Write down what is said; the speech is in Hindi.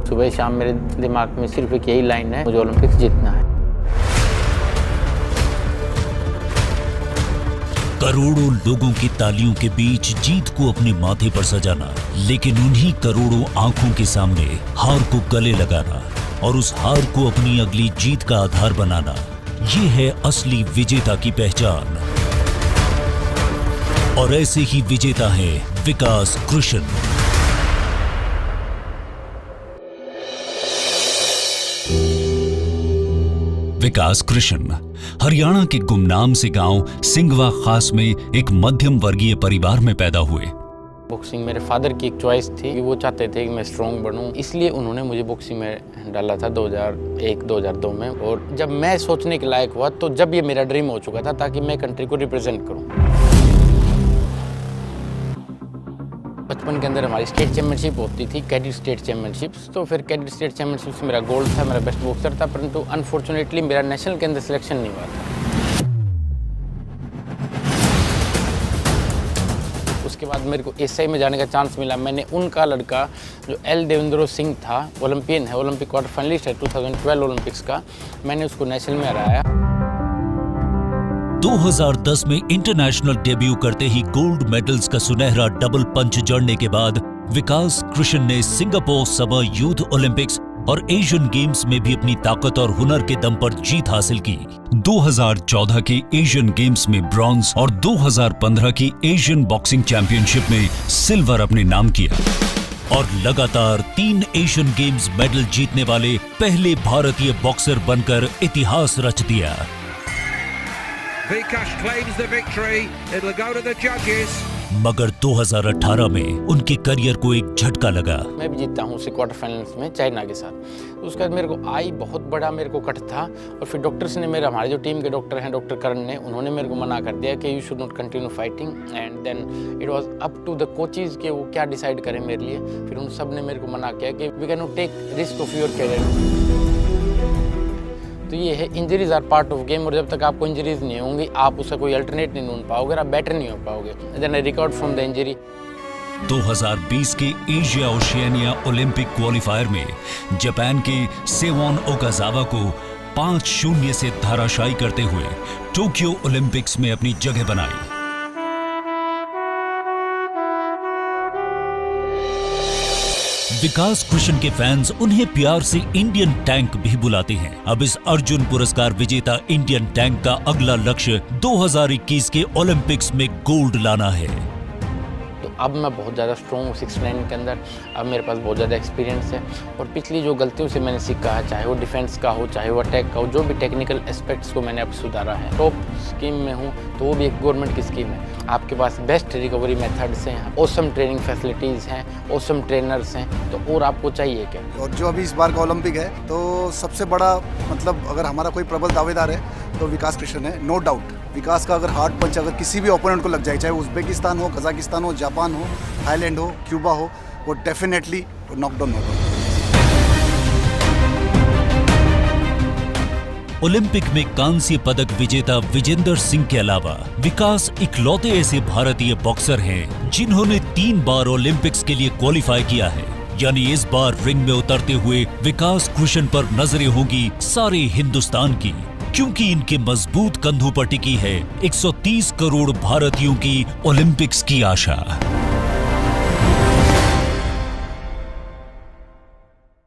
सुबह शाम मेरे दिमाग में सिर्फ एक यही लाइन है, मुझे ओलंपिक्स जीतना है। करोड़ों लोगों की तालियों के बीच जीत को अपने माथे पर सजाना, लेकिन उन्हीं करोड़ों आंखों के सामने हार को गले लगाना और उस हार को अपनी अगली जीत का आधार बनाना, ये है असली विजेता की पहचान। और ऐसे ही विजेता है विकास कृष्ण। विकास कृष्ण हरियाणा के गुमनाम से गांव सिंघवा खास में एक मध्यम वर्गीय परिवार में पैदा हुए। बॉक्सिंग मेरे फादर की एक चॉइस थी कि वो चाहते थे कि मैं स्ट्रॉन्ग बनूं, इसलिए उन्होंने मुझे बॉक्सिंग में डाला था 2001-2002 में। और जब मैं सोचने के लायक हुआ तो जब ये मेरा ड्रीम हो चुका था ताकि मैं कंट्री को रिप्रेजेंट करूं। बचपन के अंदर हमारी स्टेट चैंपियनशिप होती थी, कैडेट स्टेट चैंपियनशिप्स। तो फिर कैडेट स्टेट चैंपियनशिप्स मेरा गोल्ड था, मेरा बेस्ट बॉक्सर था, परंतु अनफॉर्चुनेटली मेरा नेशनल के अंदर सिलेक्शन नहीं हुआ था। उसके बाद मेरे को एसआई में जाने का चांस मिला। मैंने उनका लड़का जो एल देवेंद्र सिंह था, ओलंपियन है, ओलंपिक क्वार्टर फाइनलिस्ट है 2012 ओलंपिक्स का, मैंने उसको नेशनल में हराया। 2010 में इंटरनेशनल डेब्यू करते ही गोल्ड मेडल्स का सुनहरा डबल पंच जड़ने के बाद विकास कृष्ण ने सिंगापुर समर यूथ ओलंपिक्स और एशियन गेम्स में भी अपनी ताकत और हुनर के दम पर जीत हासिल की। 2014 के एशियन गेम्स में ब्रॉन्ज और 2015 की एशियन बॉक्सिंग चैंपियनशिप में सिल्वर अपने नाम किया और लगातार 3 एशियन गेम्स मेडल जीतने वाले पहले भारतीय बॉक्सर बनकर इतिहास रच दिया। Vikas claims the victory. It'll go to the judges. मगर 2018 में उनके करियर को एक झटका लगा। मैं भी जीता हूँ उसी क्वार्टर फाइनल्स में चाइना के साथ। तो उसके बाद मेरे को आई बहुत बड़ा मेरे को कट था और फिर डॉक्टर्स ने मेरे, हमारे जो टीम के डॉक्टर हैं डॉक्टर करण ने, उन्होंने मेरे को मना कर दिया कि you should not continue fighting. And then it was up to the coaches कि वो क्या डिसाइड करें मेरे लिए। फिर उन सब ने मेरे को मना किया कि we can not take risk of your career. तो ये है, injuries are part of game, और जब तक आपको इंजरीज नहीं होंगी आप उसका कोई अल्टरनेट नहीं ढूंढ पाओगे, आप बेटर नहीं हो पाओगे। Then I recovered from the injury. 2020 के एशिया ओशियानिया ओलंपिक क्वालिफायर में जापान के सेवॉन ओकाजावा को 5-0 से धराशायी करते हुए टोक्यो ओलंपिक्स में अपनी जगह बनाई। विकास कृष्ण के फैंस उन्हें प्यार से इंडियन टैंक भी बुलाते हैं। अब इस अर्जुन पुरस्कार विजेता इंडियन टैंक का अगला लक्ष्य 2021 के ओलंपिक्स में गोल्ड लाना है। तो अब मैं बहुत ज़्यादा स्ट्रॉन्ग हूँ 6'9" के अंदर। अब मेरे पास बहुत ज़्यादा एक्सपीरियंस है और पिछली जो गलतियों से मैंने सीखा है, चाहे वो डिफेंस का हो, चाहे वो अटैक का हो, जो भी टेक्निकल एस्पेक्ट्स को मैंने अब सुधारा है। टॉप स्कीम में हूँ तो वो भी एक गवर्नमेंट की स्कीम है। आपके पास बेस्ट रिकवरी मेथड्स हैं, ऑसम ट्रेनिंग फैसिलिटीज़ हैं, ऑसम ट्रेनर्स हैं, तो और आपको चाहिए क्या? और जो अभी इस बार का ओलंपिक है तो सबसे बड़ा मतलब अगर हमारा कोई प्रबल दावेदार है तो विकास कृष्ण है, नो डाउट। विकास का अगर हार्ड पंच अगर किसी भी ओपोनेंट को लग जाए, चाहे उज़्बेकिस्तान हो, कजाकिस्तान हो, जापान हो, थाईलैंड हो, क्यूबा हो, वो डेफिनेटली नॉकडाउन होगा। ओलंपिक में कांस्य पदक विजेता विजेंदर सिंह के अलावा विकास इकलौते ऐसे भारतीय बॉक्सर हैं जिन्होंने 3 बार ओलंपिक्स के लिए क्वालिफाई किया है। यानी इस बार रिंग में उतरते हुए विकास कृष्ण पर नजरें होंगी सारे हिंदुस्तान की, क्योंकि इनके मजबूत कंधों पर टिकी है 130 करोड़ भारतीयों की ओलंपिक्स की आशा।